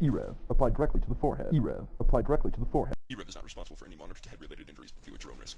e-rev, applied directly to the forehead. e-rev, applied directly to the forehead. e-rev is not responsible for any monitor to head-related injuries. View at your own risk.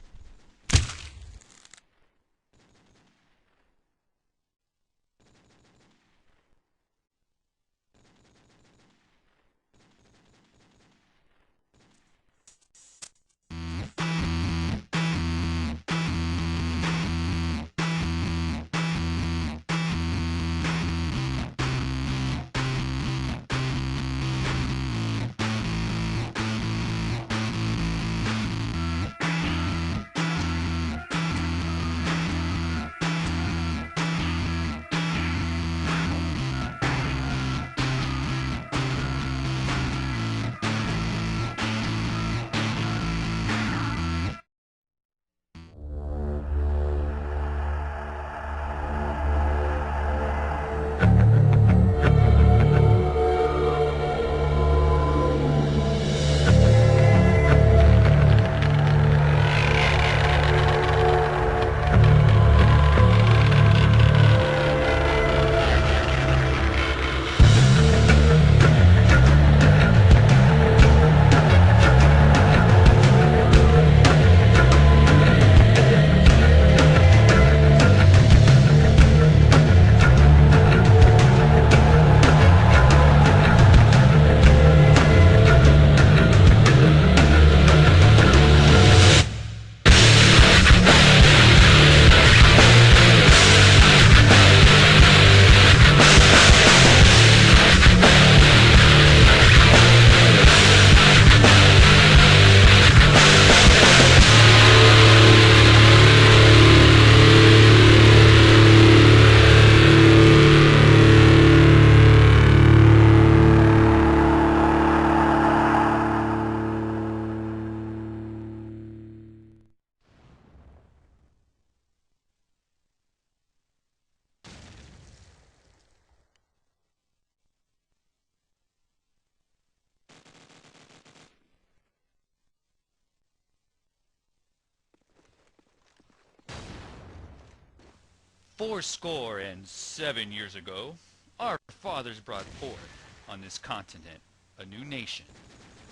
Fourscore and 7 years ago, our fathers brought forth on this continent a new nation,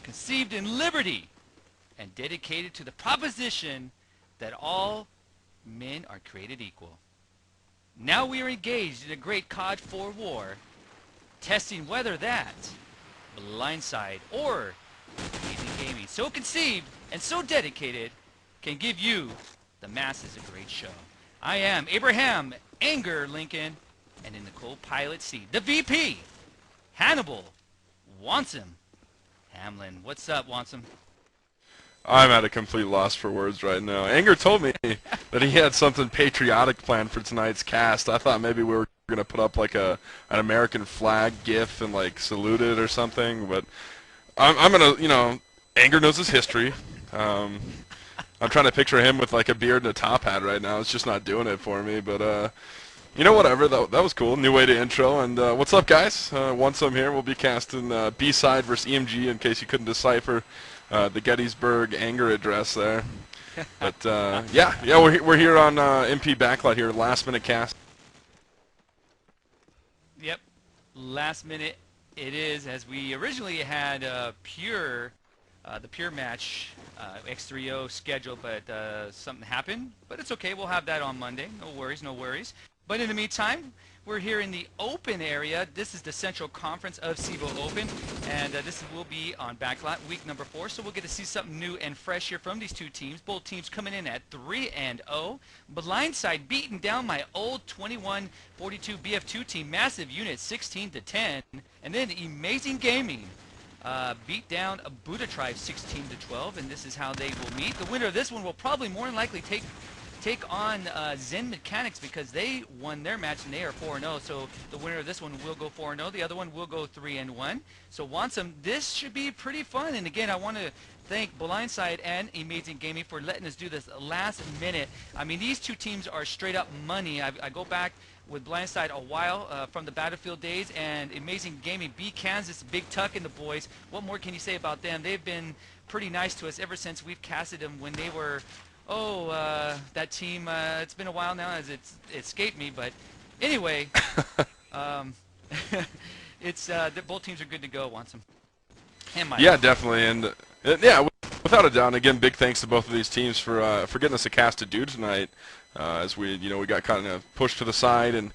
conceived in liberty and dedicated to the proposition that all men are created equal. Now we are engaged in a great COD 4 war, testing whether that Blindside or Amazing Gaming, so conceived and so dedicated, can give you, the masses, a great show. I am Abraham Anger Lincoln, and in the co-pilot seat, the VP, Hannibal Wansome Hamlin. What's up, Wansome? I'm at a complete loss for words right now. Anger told me that he had something patriotic planned for tonight's cast. I thought maybe we were going to put up like an American flag gif and like salute it or something, but I'm going to, you know, Anger knows his history. I'm trying to picture him with like a beard and a top hat right now. It's just not doing it for me, but you know, whatever. That was cool. New way to intro. And what's up, guys? Once I'm here, we'll be casting B-side versus EMG in case you couldn't decipher the Gettysburg Anger address there. But yeah, we're here on MP Backlight here, last minute cast. Yep, last minute it is, as we originally had the Pure match X3O scheduled, but something happened. But it's okay, we'll have that on Monday. No worries, no worries. But in the meantime, we're here in the open area. This is the Central Conference of CEVO Open, and this will be on Backlot week number 4. So we'll get to see something new and fresh here from these two teams. Both teams coming in at 3-0. Blindside beating down my old 21-42 BF2 team, massive unit 16-10, and then Amazing Gaming beat down a Buddha Tribe 16-12, and this is how they will meet. The winner of this one will probably more than likely take on Zen Mechanics, because they won their match and they are 4-0. So the winner of this one will go 4-0. The other one will go 3-1. So Wansome, this should be pretty fun. And again, I want to thank Blindside and Amazing Gaming for letting us do this last minute. I mean, these two teams are straight up money. I go back with Blindside a while from the Battlefield days, and Amazing Gaming beat Kansas, Big Tuck and the boys. What more can you say about them? They've been pretty nice to us ever since we've casted them when they were, that team, it's been a while now as it's escaped me, but anyway, it's both teams are good to go. Wants them. And Mike. Yeah, definitely, and yeah, without a doubt. And again, big thanks to both of these teams for getting us a cast to do tonight. As we we got kind of pushed to the side and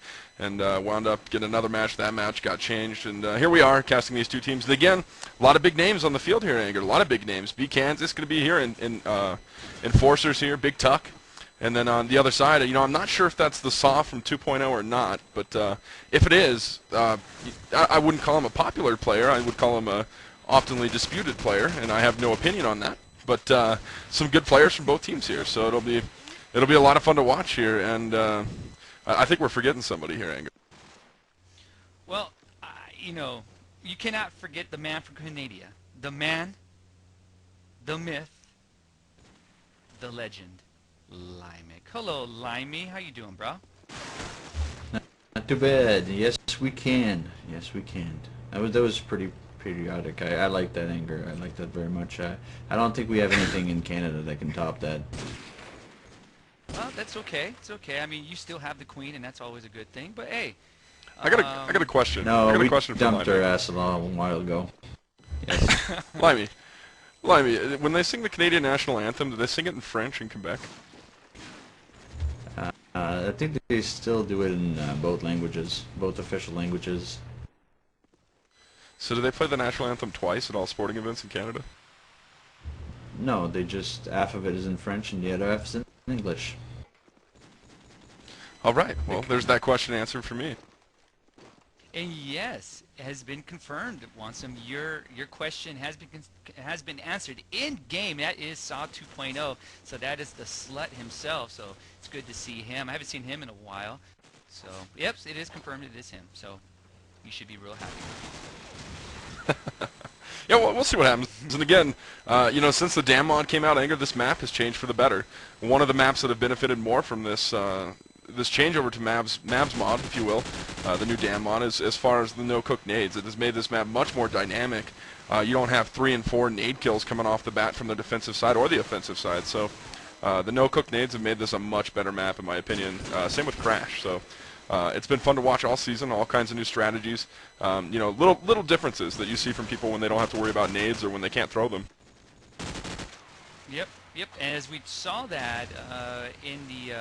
wound up getting another match. That match got changed, and here we are casting these two teams. And again, a lot of big names on the field here, Anger. A lot of big names. B Kansas going to be here, and Enforcers here, Big Tuck. And then on the other side, I'm not sure if that's the Saw from 2.0 or not, but if it is, I wouldn't call him a popular player. I would call him a oftenly disputed player, and I have no opinion on that. But some good players from both teams here, so it'll be a lot of fun to watch here, and I think we're forgetting somebody here, Anger. Well, you cannot forget the man from Canada. The man, the myth, the legend, Limey. Hello, Limey. How you doing, bro? Not too bad. Yes, we can. Yes, we can. That was pretty periodic. I like that, Anger. I like that very much. I don't think we have anything in Canada that can top that. Well, that's okay. It's okay. I mean, you still have the queen, and that's always a good thing. But hey, I got a question. No, I got we a question dumped for our ass a while ago. Yes. Limey, when they sing the Canadian national anthem, do they sing it in French in Quebec? I think they still do it in both languages, both official languages. So do they play the national anthem twice at all sporting events in Canada? No, they just half of it is in French and the other half is in English. All right. Well, there's that question answered for me. and yes, it has been confirmed, Wansome. Your question has been answered in game. That is Saw 2.0. So that is the slut himself. So it's good to see him. I haven't seen him in a while. So yep, it is confirmed. It is him. So you should be real happy. Yeah, well, we'll see what happens. And again, since the dam mod came out, Anger, this map has changed for the better. One of the maps that have benefited more from this this changeover to Mavs mod, if you will, the new dam mod, is as far as the no-cook nades. It has made this map much more dynamic. You don't have 3 and 4 nade kills coming off the bat from the defensive side or the offensive side. So the no-cook nades have made this a much better map, in my opinion. Same with Crash. So it's been fun to watch all season, all kinds of new strategies. Little differences that you see from people when they don't have to worry about nades or when they can't throw them. Yep. And as we saw that in the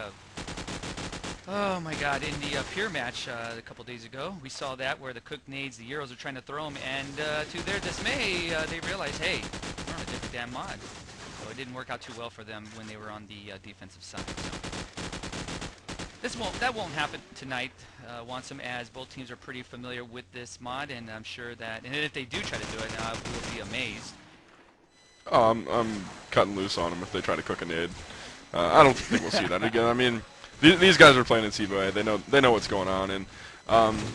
oh my God, in the Pure match a couple days ago, we saw that where the cook nades, the Euros are trying to throw them, and to their dismay, they realized, hey, we're on a different damn mod. So it didn't work out too well for them when they were on the defensive side. So that won't happen tonight, Wansome, as both teams are pretty familiar with this mod, and I'm sure that, and if they do try to do it, we'll be amazed. Oh, I'm cutting loose on them if they try to cook a nade. I don't think we'll see that again. I mean, these guys are playing in CEVO. They know what's going on, and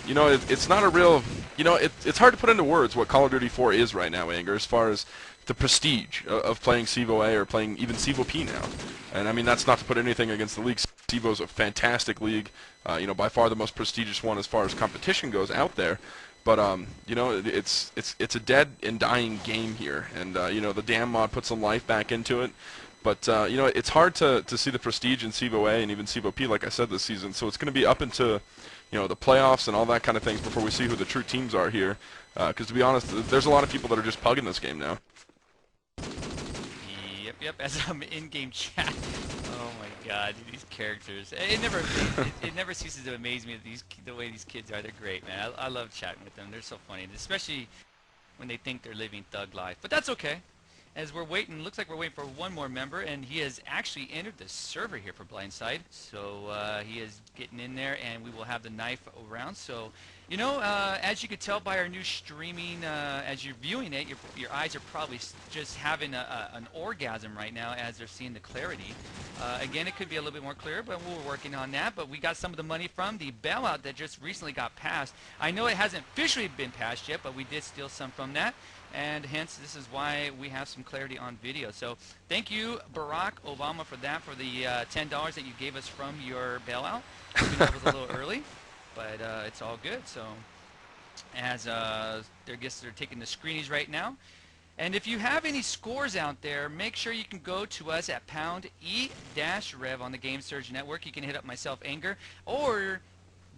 it's not a real. It's hard to put into words what Call of Duty 4 is right now, Anger, as far as the prestige of playing CEVO A or playing even CEVO P now. And I mean, that's not to put anything against the league. CEVO's a fantastic league, by far the most prestigious one as far as competition goes out there. But it's a dead and dying game here, and the dam mod put some life back into it. But it's hard to see the prestige in CEVO A and even CEVO P, like I said, this season. So it's going to be up into the playoffs and all that kind of things before we see who the true teams are here. Because to be honest, there's a lot of people that are just pugging this game now. Yep. As I'm in-game chat. Oh my God, these characters. It never ceases to amaze me the way these kids are. They're great, man. I love chatting with them. They're so funny, especially when they think they're living thug life. But that's okay. As we're waiting, looks like we're waiting for one more member, and he has actually entered the server here for Blindside. So he is getting in there, and we will have the knife around. So, as you could tell by our new streaming, as you're viewing it, your eyes are probably just having an orgasm right now as they're seeing the clarity. Again, it could be a little bit more clear, but we're working on that. But we got some of the money from the bailout that just recently got passed. I know it hasn't officially been passed yet, but we did steal some from that. And hence, this is why we have some clarity on video. So thank you, Barack Obama, for that, for the $10 that you gave us from your bailout. Even though it was a little early, but it's all good. So as they're taking the screenies right now. And if you have any scores out there, make sure you can go to us at #E-Rev on the Game Surge Network. You can hit up myself, Anger, or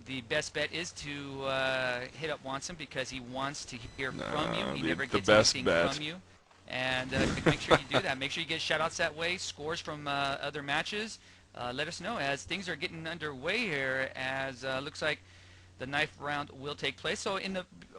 the best bet is to hit up Wanson because he wants to hear No, from you. He never the gets best anything bet. from you. And make sure you do that. Make sure you get shout-outs that way, scores from other matches. Let us know as things are getting underway here, as looks like the knife round will take place. So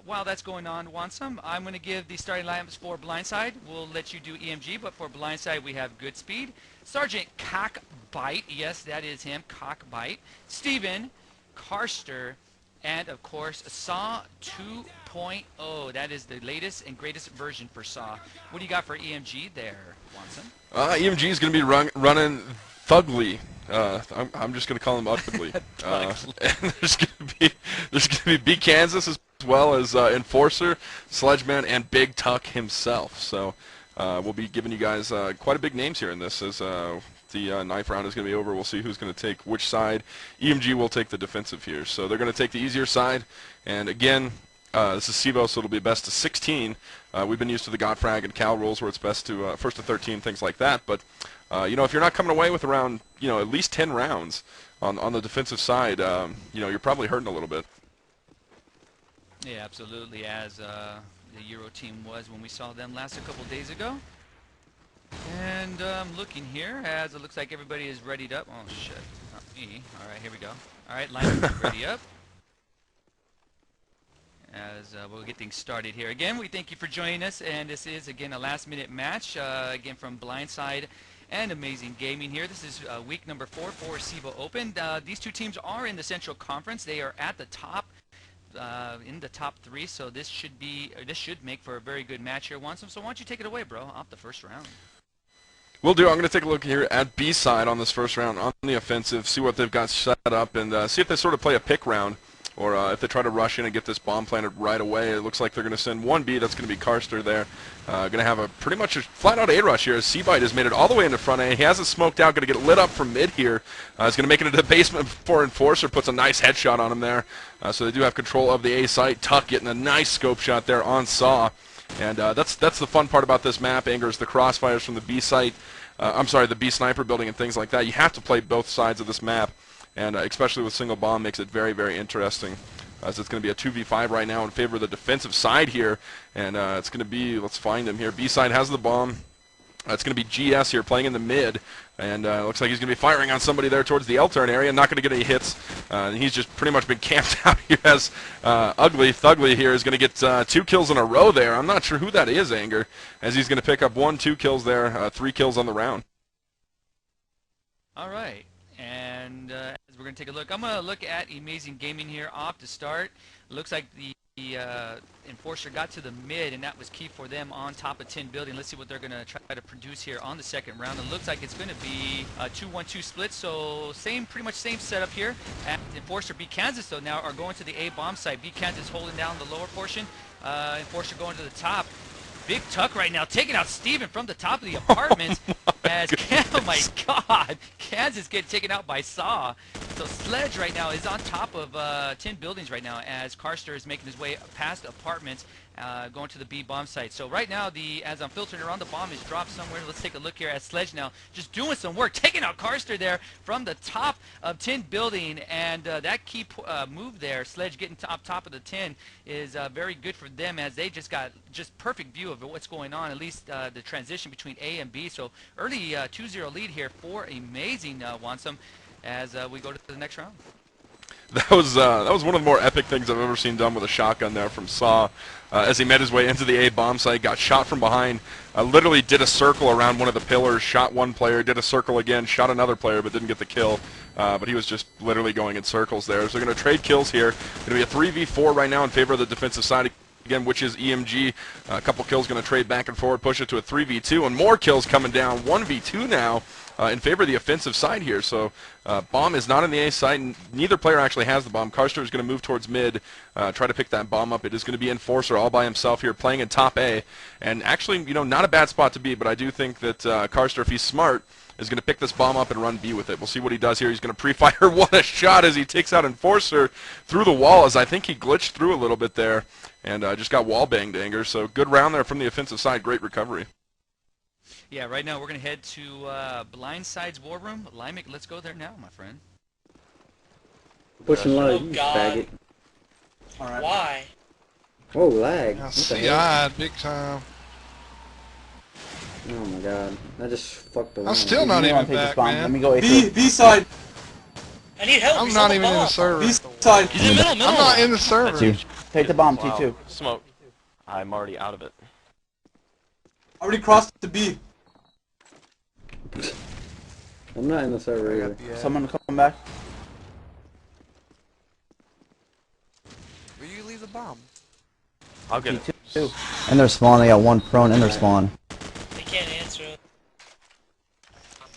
while that's going on, Wansum, I'm going to give the starting lineups for Blindside. We'll let you do EMG, but for Blindside we have Good Speed, Sergeant Cockbite, yes, that is him, Cockbite, Steven, Karster, and of course Saw 2.0. That is the latest and greatest version for Saw. What do you got for EMG there, Wansum? EMG is going to be running Thugly. I'm just going to call him Ugly. And there's going to be B Kansas as well as Enforcer, Sledgeman, and Big Tuck himself. So we'll be giving you guys quite a big names here in this as the knife round is going to be over. We'll see who's going to take which side. EMG will take the defensive here. So they're going to take the easier side. And again, this is CEVO, so it'll be best to 16. We've been used to the Godfrag and Cal rules where it's best to first to 13, things like that. But you know, if you're not coming away with around, you know, at least 10 rounds on the defensive side, you know, you're probably hurting a little bit. Yeah, absolutely, as the Euro team was when we saw them last a couple days ago. And looking here, as it looks like everybody is readied up. Oh, shit, not me. All right, here we go. All right, line ready up. As we'll get things started here. Again, we thank you for joining us, and this is, again, a last-minute match, again, from Blindside and Amazing Gaming here. This is week number 4 for CEVO Open. These two teams are in the Central Conference. They are at the top, in the top 3, so this should make for a very good match here, Wansum. So why don't you take it away, bro, off the first round. Will do. I'm going to take a look here at B side on this first round on the offensive, see what they've got set up, and see if they sort of play a pick round, or if they try to rush in and get this bomb planted right away. It looks like they're going to send one B. That's going to be Karster there. Going to have a pretty much a flat-out A rush here as Seabite has made it all the way into front A. He hasn't smoked out. Going to get lit up from mid here. He's going to make it into the basement before Enforcer puts a nice headshot on him there. So they do have control of the A site. Tuck getting a nice scope shot there on Saw. And that's the fun part about this map, Anger, is the crossfires from the B site. I'm sorry, the B sniper building and things like that. You have to play both sides of this map, and especially with single bomb makes it very, very interesting. So it's going to be a 2v5 right now in favor of the defensive side here, and it's going to be, let's find him here. B side has the bomb. It's going to be GS here playing in the mid, and looks like he's going to be firing on somebody there towards the L-turn area. Not going to get any hits. He's just pretty much been camped out here as Thugly here is going to get 2 kills in a row there. I'm not sure who that is, Anger, as he's going to pick up 2 kills there, 3 kills on the round. All right, and as we're going to take a look, I'm going to look at Amazing Gaming here off to start. Looks like the Enforcer got to the mid, and that was key for them on top of 10 building. Let's see what they're going to try to produce here on the second round. It looks like it's going to be a 2-1-2 split, so pretty much same setup here. And Enforcer B Kansas, though, now are going to the A bomb site. B Kansas holding down the lower portion. Enforcer going to the top. Big Tuck right now taking out Steven from the top of the apartment. Oh my God, Kansas getting taken out by Saw. So Sledge right now is on top of 10 buildings right now as Karster is making his way past apartments, going to the B bomb site. So right now, as I'm filtering around, the bomb is dropped somewhere. Let's take a look here at Sledge now, just doing some work, taking out Karster there from the top of 10 building, and that key move there, Sledge getting top of the 10, is very good for them as they just got perfect view of what's going on, at least the transition between A and B. So early 2-0 lead here for Amazing Wansum as we go to the next round. That was one of the more epic things I've ever seen done with a shotgun there from Saw. As he made his way into the A bomb site, got shot from behind, literally did a circle around one of the pillars, shot one player, did a circle again, shot another player, but didn't get the kill. But he was just literally going in circles there. So they're going to trade kills here. Going to be a 3v4 right now in favor of the defensive side again, which is EMG. A couple kills going to trade back and forward, push it to a 3v2, and more kills coming down. 1v2 now. In favor of the offensive side here. So bomb is not in the A side. Neither player actually has the bomb. Karster is going to move towards mid, try to pick that bomb up. It is going to be Enforcer all by himself here playing in top A. And actually, you know, not a bad spot to be, but I do think that Karster, if he's smart, is going to pick this bomb up and run B with it. We'll see what he does here. He's going to pre-fire what a shot as he takes out Enforcer through the wall, as I think he glitched through a little bit there and just got wall banged, Anger. So good round there from the offensive side. Great recovery. Yeah, right now we're going to head to Blindside's War Room. Limek, let's go there now, my friend. Pushing low, Oh you God. faggot. Alright. Why? Whoa, lag. Yeah, What the hell? CI, big time. Oh my god. I just fucked the I'm line. still not You even wanna take this back, bomb? Let man. me go A B, B side. I need help. I'm He's not on the even in the bomb. server. B side. He's in the middle. I'm not in the server. Two. Take the bomb, Wow. T2. Smoke. I'm already out of it. Already crossed to B. I'm not in the server either. Someone come back. Where you leave the bomb? I'll get it. T2. In their spawn, they got one prone in their spawn. They can't answer.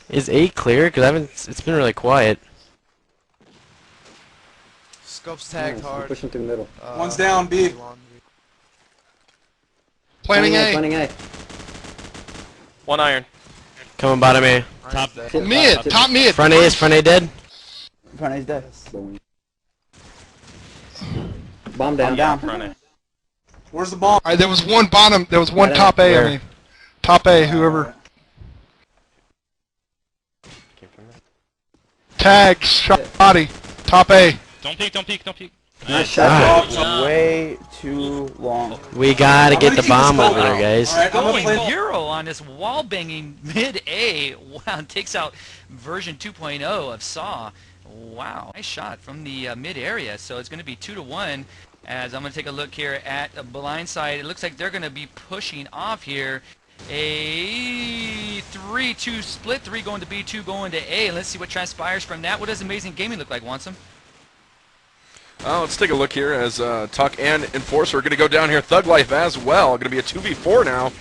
Is 8 clear? Because I haven't. It's been really quiet. Scopes tagged Nice, I'm hard. pushing through the middle. One's down, B. Planning A. Planning A. One iron. Coming bottom A. Top. Mid. Top mid. Front A is front A dead. Front A's dead. Boom. Bomb down. I'm down. Front A. Where's the bomb? Alright, there was one bottom. There was one Right top A. I Where? mean, top A. Whoever. Came from there. Tag. Shot body. Top A. Don't peek. Don't peek. Don't peek. Nice shot. Ah, way too long. We gotta get the I'm gonna keep bomb this over going. there, guys. Alright, I'm gonna Going play. Euro on this wall banging mid A. Wow, takes out version 2.0 of Saw. Wow, nice shot from the mid area. So it's going to be 2-1. As I'm going to take a look here at Blindside, it looks like they're going to be pushing off here. A 3-2 split, 3 going to B, 2 going to A. Let's see what transpires from that. What does Amazing Gaming look like, Wansum? Let's take a look here as Tuck and Enforcer are going to go down here. Thug Life as well. Going to be a 2v4 now.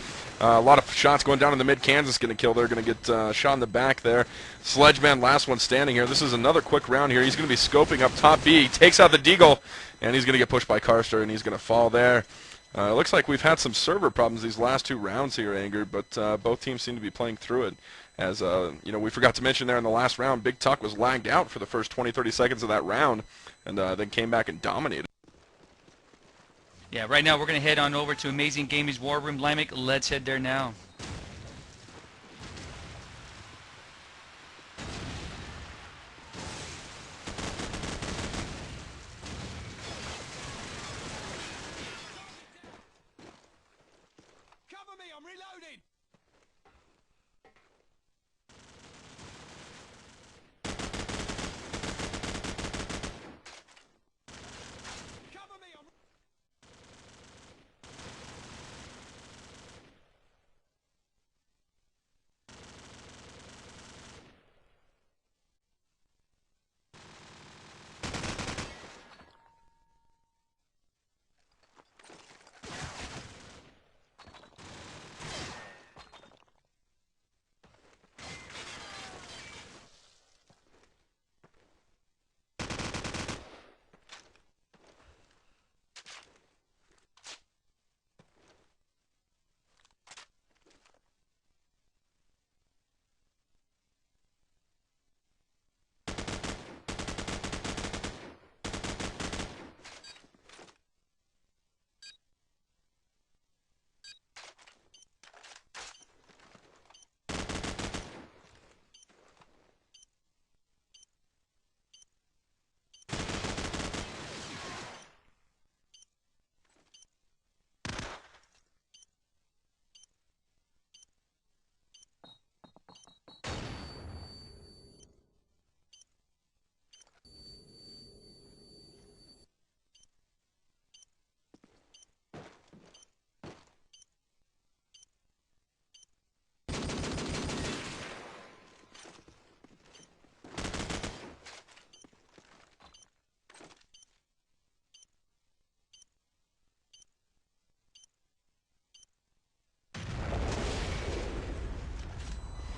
A lot of shots going down in the mid. Kansas going to kill. They're going to get shot in the back there. Sledgeman, last one standing here. This is another quick round here. He's going to be scoping up top B. He takes out the Deagle, and he's going to get pushed by Karster, and he's going to fall there. It looks like we've had some server problems these last 2 rounds here, Anger, but both teams seem to be playing through it. As you know, we forgot to mention there in the last round, Big Tuck was lagged out for the first 20-30 seconds of that round, and then came back and dominated. Yeah, right now we're going to head on over to Amazing Gaming's War Room. Lamech, let's head there now. Cover me, I'm reloading! Cover me, I'm...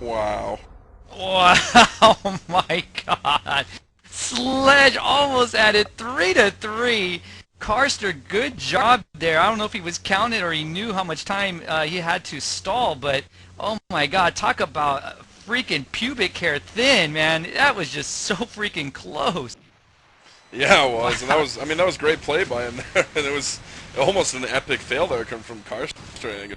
Wow. Wow, oh my God. Sledge almost added 3-3. Karster, good job there. I don't know if he was counted or he knew how much time he had to stall, but oh my God, talk about freaking pubic hair thin, man. That was just so freaking close. Yeah, it was, and that was, I mean, that was great play by him there, and it was almost an epic fail there coming from Karster.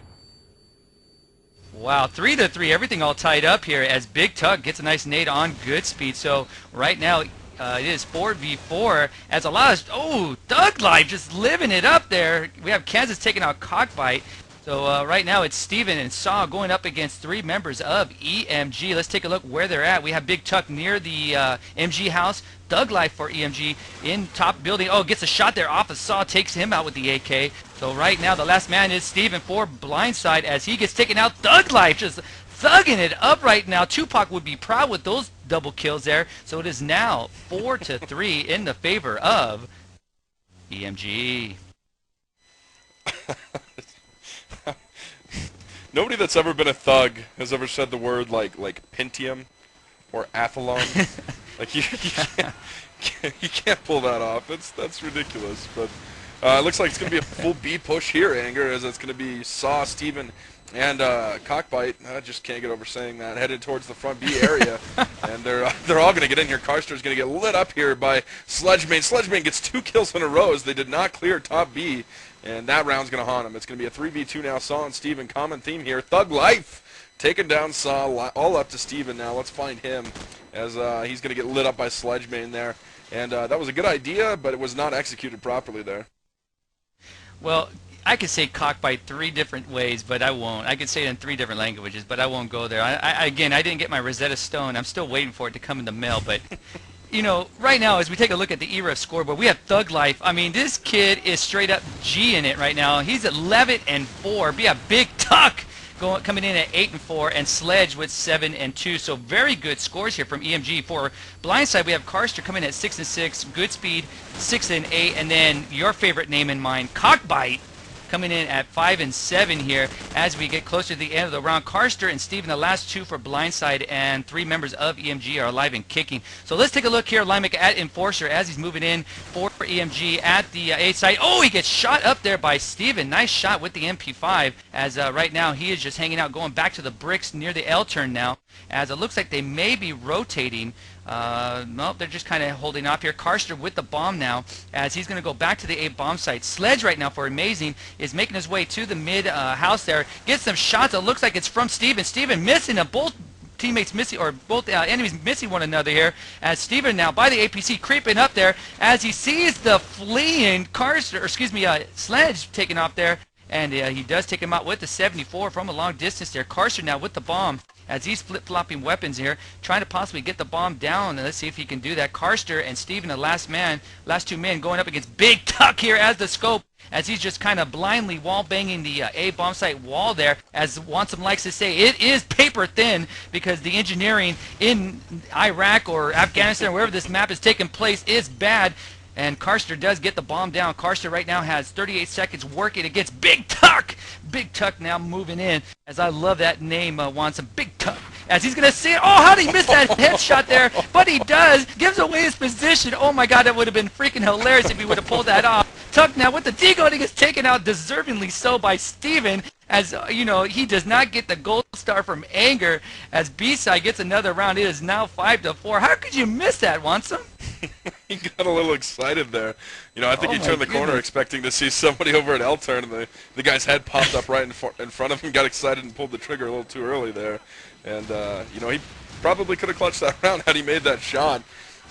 Wow, 3-3, everything all tied up here as Big Tug gets a nice nade on good speed. So right now, it is 4v4 as a lot of, Thug Life just living it up there. We have Kansas taking out Cockbite. So right now it's Steven and Saw going up against 3 members of EMG. Let's take a look where they're at. We have Big Tuck near the MG house. Thug Life for EMG in top building. Oh, gets a shot there off of Saw, takes him out with the AK. So right now the last man is Steven for Blindside as he gets taken out. Thug Life just thugging it up right now. Tupac would be proud with those double kills there. So it is now 4-3 in the favor of EMG. Nobody that's ever been a thug has ever said the word like Pentium or Athlon. Like you can't pull that off. That's ridiculous. But it looks like it's gonna be a full B push here, Anger, as it's gonna be Saw, Steven, and Cockbite. I just can't get over saying that. Headed towards the front B area, and they're all gonna get in here. Karster's gonna get lit up here by Sledgeman. Sledgeman gets 2 kills in a row as they did not clear top B. And that round's going to haunt him. It's going to be a 3v2 now. Saw and Steven, common theme here. Thug Life taking down Saw, all up to Steven now. Let's find him as he's going to get lit up by Sledgeman there. And that was a good idea, but it was not executed properly there. Well, I could say Cockbite 3 different ways, but I won't. I could say it in 3 different languages, but I won't go there. Again, I didn't get my Rosetta Stone. I'm still waiting for it to come in the mail, but... You know, right now, as we take a look at the e-rev scoreboard, we have Thug Life. I mean, this kid is straight up G in it right now. He's at 11-4. We have Big Tuck coming in at 8-4, and Sledge with 7-2. So very good scores here from EMG. For Blindside, we have Karster coming in at 6-6, Goodspeed 6-8, and then your favorite name in mind, Cockbite, coming in at 5-7 here as we get closer to the end of the round. Karster and Steven, the last 2 for Blindside, and 3 members of EMG are alive and kicking. So let's take a look here, Limek at Enforcer as he's moving in for EMG at the A site. Oh, he gets shot up there by Steven. Nice shot with the MP5 as right now he is just hanging out, going back to the bricks near the L turn now, as it looks like they may be rotating. No, they're just kind of holding off here. Karster with the bomb now as he's going to go back to the A bomb site. Sledge right now for Amazing is making his way to the mid house there. Gets some shots. It looks like it's from Steven. Steven missing them. Both teammates missing, or both enemies missing one another here as Steven now by the APC creeping up there as he sees the fleeing Karster, or excuse me, Sledge taking off there. And he does take him out with the 74 from a long distance there. Karster now with the bomb as he's flip-flopping weapons here, trying to possibly get the bomb down. Let's see if he can do that. Karster and Steven, the last 2 men, going up against Big Tuck here as the scope, as he's just kind of blindly wall-banging the A bomb site wall there. As Wansum likes to say, it is paper thin because the engineering in Iraq or Afghanistan, or wherever this map is taking place, is bad. And Karster does get the bomb down. Karster right now has 38 seconds working against Big Tuck. Big Tuck now moving in, as I love that name, Wansum. Big Tuck. As he's going to see it. Oh, how did he miss that headshot there? But he does. Gives away his position. Oh, my God, that would have been freaking hilarious if he would have pulled that off. Tuck now with the deagle, and he gets taken out, deservingly so, by Steven. As, you know, he does not get the gold star from Anger. As B-side gets another round, it is now 5-4. How could you miss that, Wansum? He got a little excited there. You know, I think he turned the corner expecting to see somebody over at L turn, and the guy's head popped up right in front of him, got excited and pulled the trigger a little too early there. And, you know, he probably could have clutched that round had he made that shot.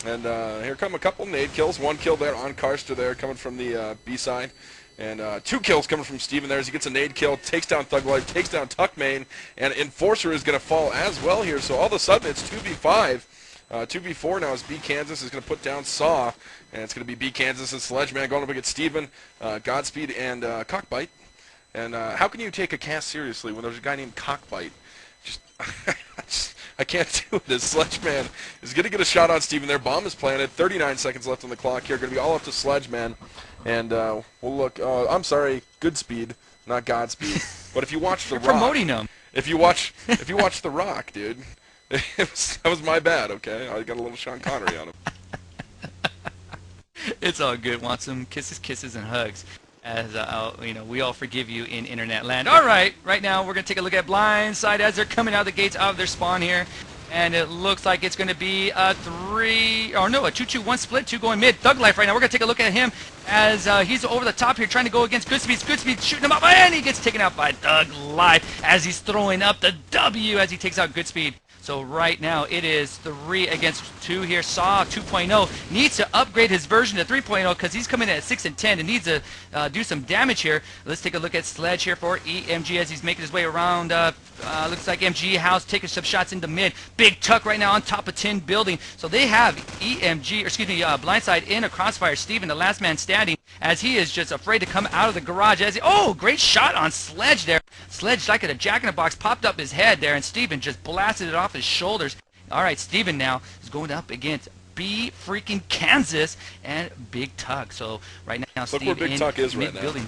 And here come a couple nade kills. 1 kill there on Karster there coming from the B side. And 2 kills coming from Steven there as he gets a nade kill, takes down Thug Life, takes down Tuckmain, and Enforcer is going to fall as well here. So all of a sudden it's 2v5. 2v4 now as B Kansas is going to put down Saw, and it's going to be B Kansas and Sledgeman going up against Steven, Godspeed, and Cockbite. And how can you take a cast seriously when there's a guy named Cockbite? I can't do it. As Sledgeman is going to get a shot on Steven there. Bomb is planted. 39 seconds left on the clock here. Going to be all up to Sledgeman. And we'll look. I'm sorry, Goodspeed, not Godspeed. But if you watch The Rock, promoting him. If you watch The Rock, dude. That was my bad, okay? I got a little Sean Connery on him. It's all good. Want some kisses, kisses, and hugs. As you know, we all forgive you in internet land. All right, right now we're gonna take a look at Blindside as they're coming out of the gates out of their spawn here, and it looks like it's gonna be a 2-2-1 split. 2 going mid. Thug Life right now. We're gonna take a look at him as he's over the top here trying to go against Goodspeed. Goodspeed shooting him up, and he gets taken out by Thug Life as he's throwing up the W as he takes out Goodspeed. So right now it is 3 against 2 here. Saw 2.0 needs to upgrade his version to 3.0 because he's coming in at 6 and 10 and needs to do some damage here. Let's take a look at Sledge here for EMG as he's making his way around. Looks like MG House taking some shots into mid. Big Tuck right now on top of 10 building. So they have Blindside in a crossfire. Steven, the last man standing, as he is just afraid to come out of the garage. Great shot on Sledge there. Sledge, like at a jack-in-the-box, popped up his head there, and Steven just blasted it off his shoulders. All right, Steven now is going up against B freaking Kansas and Big Tuck. So right now, Look Steve where Big Tuck is right now. building.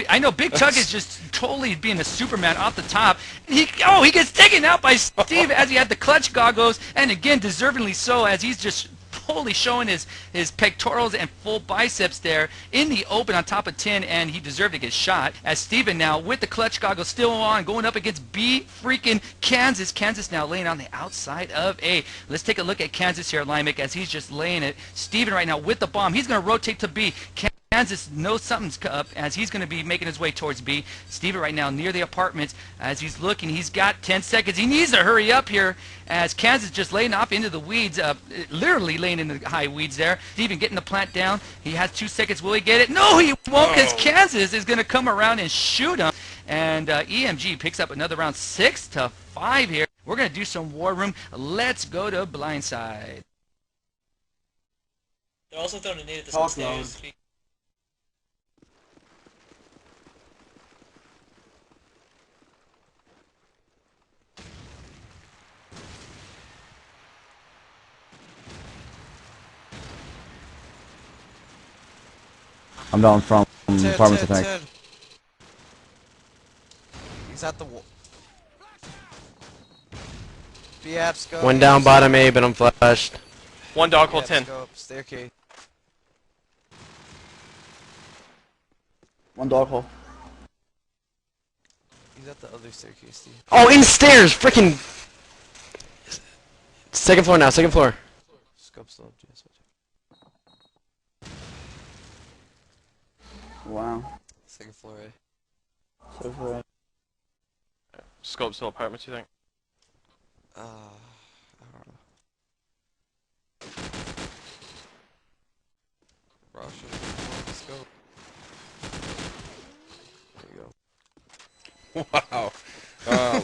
I know Big Tuck is just totally being a Superman off the top. He gets taken out by Steve as he had the clutch goggles, and again, deservingly so, as he's just totally showing his pectorals and full biceps there in the open on top of 10, and he deserved to get shot. As Steven now with the clutch goggles still on, going up against B freaking Kansas. Kansas now laying on the outside of A. Let's take a look at Kansas here, Limek, as he's just laying it. Steven right now with the bomb. He's going to rotate to B. Kansas knows something's up as he's going to be making his way towards B. Steven right now near the apartments as he's looking. He's got 10 seconds. He needs to hurry up here as Kansas just laying off into the weeds, literally laying in the high weeds there. Steven getting the plant down. He has 2 seconds. Will he get it? No, he won't, because Kansas is going to come around and shoot him. And EMG picks up another round, 6-5 here. We're going to do some war room. Let's go to Blindside. They're also throwing a nade at the Talk stairs. I'm down from apartments, I think. Ted. He's at the wall. B-apps go. One down bottom A, but I'm flashed. One dog hole 10. Go up staircase. One dog hole. He's at the other staircase, Steve. Oh, in stairs! Freaking. Second floor now, second floor. Scope still up, Jess. Wow. Second floor, eh? So great. Scope still apartments, you think? I don't know. Bro, should have the scope. There you go. Wow.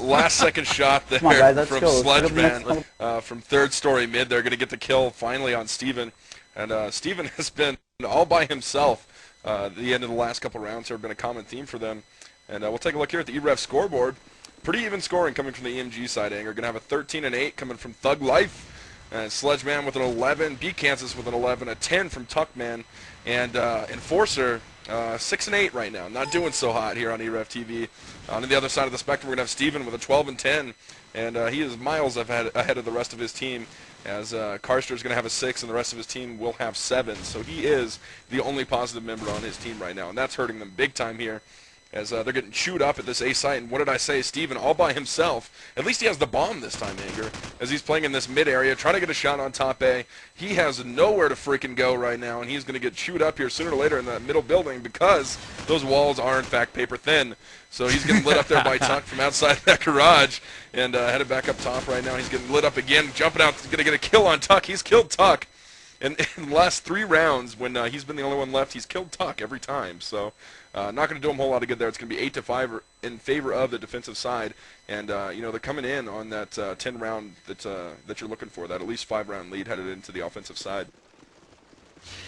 Last second shot there Come on, guys, let's from go. Let's go to the next Sledgeman from third story mid. They're going to get the kill finally on Steven. And Steven has been all by himself the end of the last couple rounds. There have been a common theme for them. And we'll take a look here at the e-rev scoreboard. Pretty even scoring coming from the EMG side. Anger going to have a 13 and 8 coming from Thug Life. And Sledgeman with an 11. B Kansas with an 11. A 10 from Tuckman. And Enforcer 6 and 8 right now. Not doing so hot here on e-rev TV. On the other side of the spectrum, we're going to have Steven with a 12 and 10. And he is miles ahead of the rest of his team, as Karster is going to have a 6 and the rest of his team will have 7. So he is the only positive member on his team right now, and that's hurting them big time here, as they're getting chewed up at this A site. And what did I say? Steven all by himself. At least he has the bomb this time, Anger, as he's playing in this mid area, trying to get a shot on top A. He has nowhere to freaking go right now, and he's going to get chewed up here sooner or later in that middle building, because those walls are, in fact, paper thin. So he's getting lit up there by Tuck from outside that garage, and headed back up top right now. He's getting lit up again, jumping out, going to get a kill on Tuck. He's killed Tuck. And in the last 3 rounds, when he's been the only one left, he's killed Tuck every time. So not going to do him a whole lot of good there. It's going to be 8-5 in favor of the defensive side. And, you know, they're coming in on that 10 round that you're looking for, that at least 5-round lead headed into the offensive side.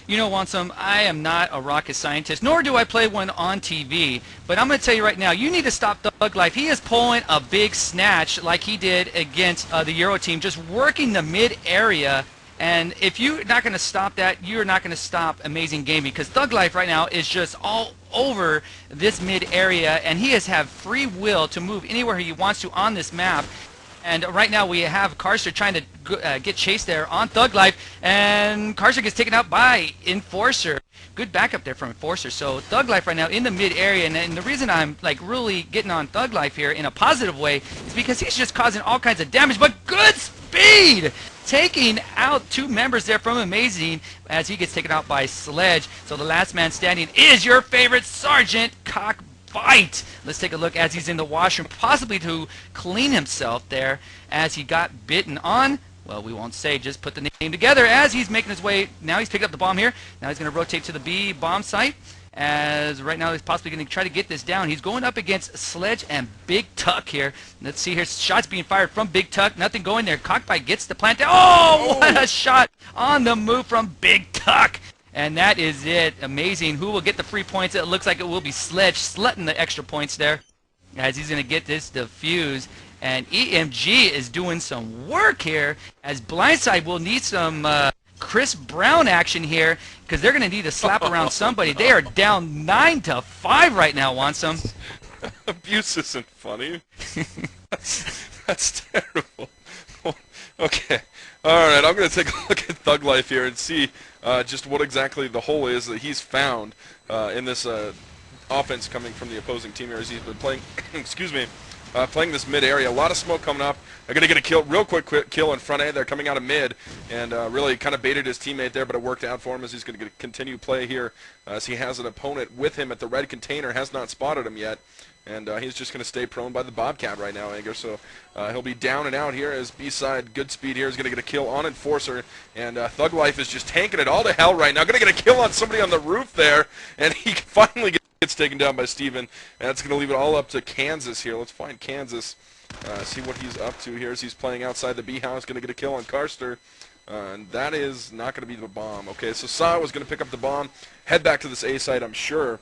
You know, Wansum, I am not a rocket scientist, nor do I play one on TV, but I'm going to tell you right now, you need to stop Thug Life. He is pulling a big snatch like he did against the Euro team, just working the mid area. And if you're not going to stop that, you're not going to stop Amazing Gaming, because Thug Life right now is just all over this mid area, and he has had free will to move anywhere he wants to on this map. And right now we have Karster trying to get chased there on Thug Life, and Karster gets taken out by Enforcer. Good backup there from Enforcer. So Thug Life right now in the mid area, and the reason I'm like really getting on Thug Life here in a positive way is because he's just causing all kinds of damage, but good speed! Taking out 2 members there from Amazing as he gets taken out by Sledge. So the last man standing is your favorite Sergeant Cock fight. Let's take a look as he's in the washroom, possibly to clean himself there as he got bitten on. Well, we won't say, just put the name together as he's making his way. Now he's picked up the bomb here. Now he's going to rotate to the B bomb site. As right now he's possibly going to try to get this down. He's going up against Sledge and Big Tuck here. Let's see here. Shots being fired from Big Tuck. Nothing going there. Cockbite gets the plant down. Oh, what a shot on the move from Big Tuck. And that is it. Amazing. Who will get the free points? It looks like it will be Sledge slutting the extra points there as he's going to get this defuse. And EMG is doing some work here as Blindside will need some Chris Brown action here because they're going to need to slap around somebody. They are down 9-5 right now, Wansum. Abuse isn't funny. That's terrible. Okay. All right, I'm going to take a look at Thug Life here and see just what exactly the hole is that he's found in this offense coming from the opposing team here as he's been playing, excuse me, playing this mid area. A lot of smoke coming up. They're going to get a kill, real quick kill in front A. They're coming out of mid and really kind of baited his teammate there, but it worked out for him as he's going to continue play here as he has an opponent with him at the red container, has not spotted him yet. And he's just going to stay prone by the Bobcat right now, Anger. So he'll be down and out here as B-side, good speed here, is going to get a kill on Enforcer. And Thug Life is just tanking it all to hell right now. Going to get a kill on somebody on the roof there. And he finally gets taken down by Steven. And that's going to leave it all up to Kansas here. Let's find Kansas, see what he's up to here as he's playing outside the B-house. Going to get a kill on Karster. And that is not going to be the bomb. Okay, so Saw was going to pick up the bomb, head back to this A site, I'm sure.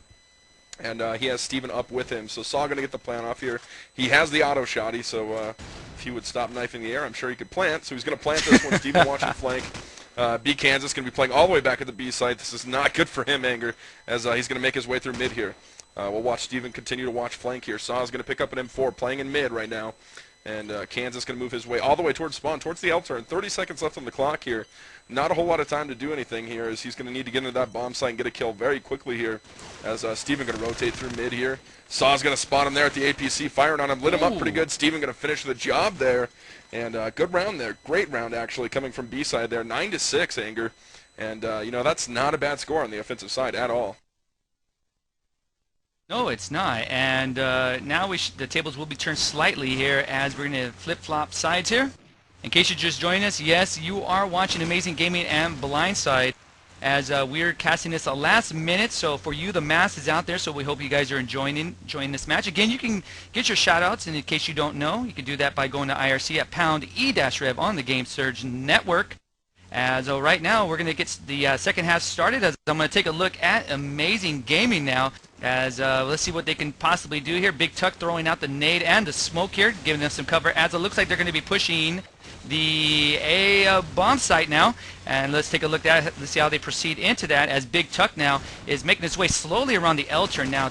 And he has Steven up with him. So Saw going to get the plant off here. He has the auto shotty, so if he would stop knifing the air, I'm sure he could plant. So he's going to plant this one. Steven watching flank. B Kansas going to be playing all the way back at the B site. This is not good for him, Anger, as he's going to make his way through mid here. We'll watch Steven continue to watch flank here. Saw is going to pick up an M4, playing in mid right now. And Kansas going to move his way all the way towards spawn, towards the L turn. 30 seconds left on the clock here. Not a whole lot of time to do anything here as he's going to need to get into that bomb site and get a kill very quickly here as Steven going to rotate through mid here. Saw's going to spot him there at the APC, firing on him, lit him up pretty good. Steven going to finish the job there. And good round there. Great round, actually, coming from B-side there. 9-6, Anger. And, you know, that's not a bad score on the offensive side at all. No, it's not. And now the tables will be turned slightly here as we're going to flip-flop sides here. In case you're just joining us, yes, you are watching Amazing Gaming and Blindside as we're casting this last minute. So for you, the mass is out there, so we hope you guys are enjoying this match. Again, you can get your shout-outs, and in case you don't know, you can do that by going to IRC at #E-Rev on the Game Surge Network. As right now, we're going to get the second half started. As I'm going to take a look at Amazing Gaming now. As let's see what they can possibly do here. Big Tuck throwing out the nade and the smoke here, giving them some cover. As it looks like they're going to be pushing the A bomb site now. And let's take a look at it. Let's see how they proceed into that. As Big Tuck now is making his way slowly around the L turn now.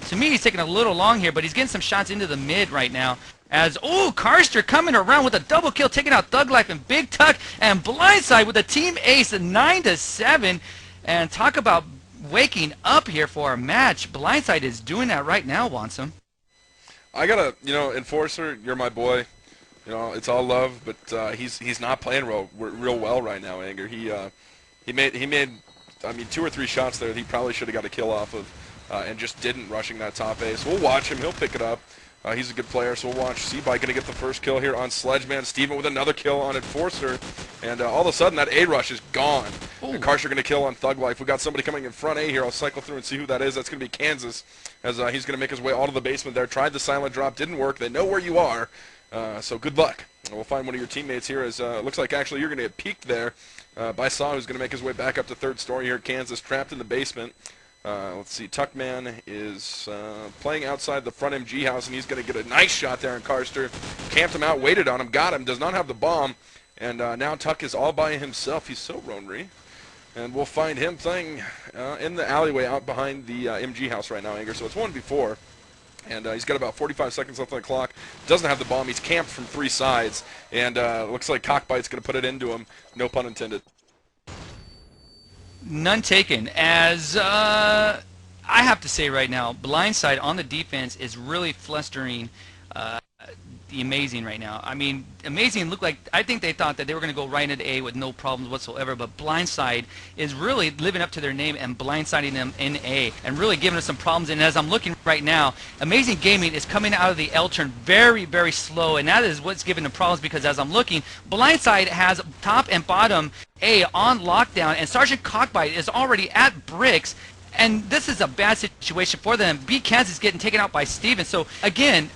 To me, he's taking a little long here, but he's getting some shots into the mid right now. As, Karster coming around with a double kill, taking out Thug Life and Big Tuck, and Blindside with a team ace at 9-7. And talk about waking up here for a match. Blindside is doing that right now, Wansum. I gotta, Enforcer, you're my boy. It's all love, but he's not playing real well right now, Anger. He made, I mean, 2 or 3 shots there that he probably should have got a kill off of, and just didn't, rushing that top A. So we'll watch him. He'll pick it up. He's a good player, so we'll watch C-Bike going to get the first kill here on Sledgeman. Steven with another kill on Enforcer. And all of a sudden, that A-rush is gone. And Karster going to kill on Thug Life. We got somebody coming in front A here. I'll cycle through and see who that is. That's going to be Kansas, as he's going to make his way all to the basement there. Tried the silent drop. Didn't work. They know where you are. So good luck. We'll find one of your teammates here. As looks like actually you're going to get peeked there by Saw, who's going to make his way back up to 3rd story here. Kansas trapped in the basement. Let's see, Tuckman is playing outside the front MG house, and he's going to get a nice shot there on Karster. Camped him out, waited on him, got him, does not have the bomb. And now Tuck is all by himself. He's so ronery. And we'll find him playing in the alleyway out behind the MG house right now, Anger. So it's 1v4. And he's got about 45 seconds left on the clock. Doesn't have the bomb. He's camped from 3 sides. And looks like Cockbite's going to put it into him. No pun intended. None taken. As I have to say right now, Blindside on the defense is really flustering the Amazing right now. I mean, Amazing looked like, I think they thought that they were going to go right into A with no problems whatsoever, but Blindside is really living up to their name and blindsiding them in A and really giving us some problems. And as I'm looking right now, Amazing Gaming is coming out of the L turn very, very slow, and that is what's giving them problems because as I'm looking, Blindside has top and bottom A on lockdown, and Sergeant Cockbite is already at bricks. And this is a bad situation for them. B. Kansas getting taken out by Steven. So, again,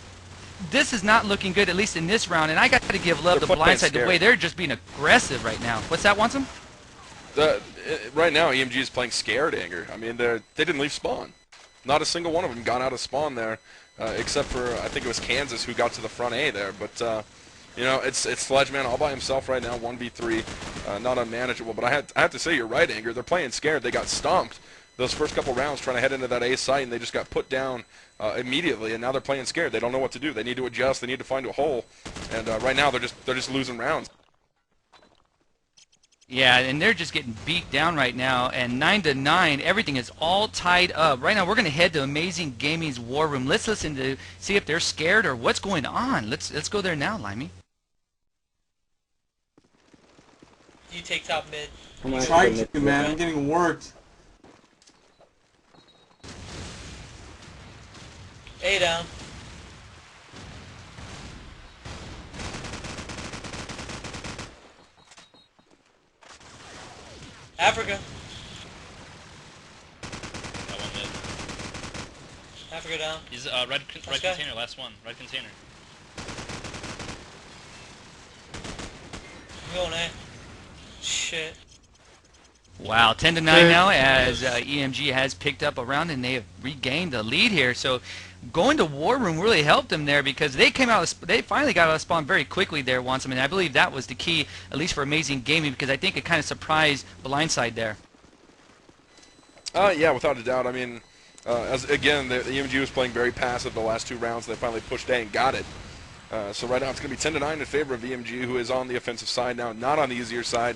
this is not looking good, at least in this round. And I got to give love to Blindside the way they're just being aggressive right now. What's that, Wanson? Right now, EMG is playing scared, Anger. I mean, they didn't leave spawn. Not a single one of them got out of spawn there, except for, I think it was Kansas who got to the front A there. But, you know, it's Sledgeman all by himself right now, 1v3, not unmanageable. But I have to say, you're right, Anger. They're playing scared. They got stomped those first couple rounds trying to head into that A site, and they just got put down immediately, and now they're playing scared. They don't know what to do. They need to adjust. They need to find a hole, and right now they're just losing rounds. Yeah, and they're just getting beat down right now, and 9-9, everything is all tied up. Right now we're going to head to Amazing Gaming's War Room. Let's listen to see if they're scared or what's going on. Let's go there now, Limey. You take top mid. I'm trying to, man. I'm getting worked. A down. Africa. That one mid. Africa down. He's red container, last one. Red container. I'm going A. Shit. Wow, 10-9 now as EMG has picked up a round and they have regained the lead here. So going to War Room really helped them there because they came out. They finally got out of spawn very quickly there, Wanson, and I believe that was the key, at least for Amazing Gaming, because I think it kind of surprised Blindside there. Yeah, without a doubt. I mean, as again, the EMG was playing very passive the last two rounds. They finally pushed A and got it. So right now it's going to be 10-9 in favor of EMG, who is on the offensive side now, not on the easier side.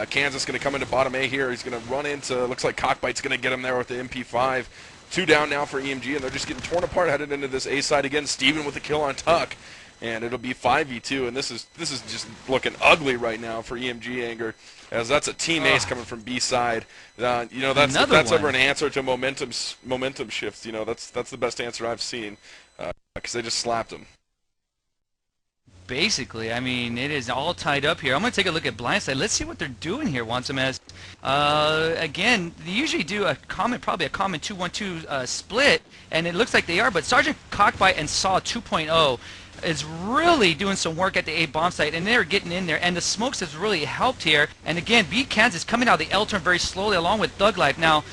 Kansas going to come into bottom A here. He's going to run into, looks like Cockbite's going to get him there with the MP5. 2 down now for EMG, and they're just getting torn apart headed into this A side again. Steven with the kill on Tuck, and it'll be 5v2, and this is just looking ugly right now for EMG, Anger, as that's a team ace coming from B side. You know, that's ever an answer to momentum shifts. You know, that's the best answer I've seen, because they just slapped him. Basically, I mean, it is all tied up here. I'm going to take a look at Blindside. Let's see what they're doing here, Wanson, as again, they usually do probably a common 2-1-2 split, and it looks like they are, but Sergeant Cockbite and Saw 2.0 is really doing some work at the A bomb site, and they're getting in there, and the smokes has really helped here. And again, beat Kansas coming out of the L turn very slowly along with Thug Life. Now,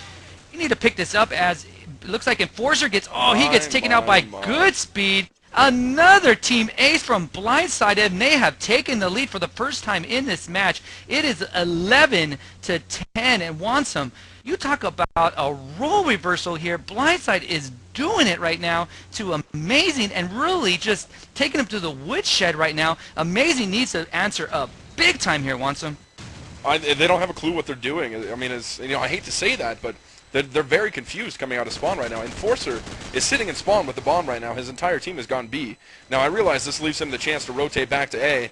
you need to pick this up as it looks like Enforcer gets, he gets taken out by Good Speed. Another team ace from Blindside, and they have taken the lead for the first time in this match. It is 11-10, and Wanson, you talk about a role reversal here. Blindside is doing it right now to Amazing and really just taking them to the woodshed right now. Amazing needs to answer up big time here, Wanson. They don't have a clue what they're doing. I mean, I hate to say that, but they're very confused coming out of spawn right now. Enforcer is sitting in spawn with the bomb right now. His entire team has gone B. Now, I realize this leaves him the chance to rotate back to A,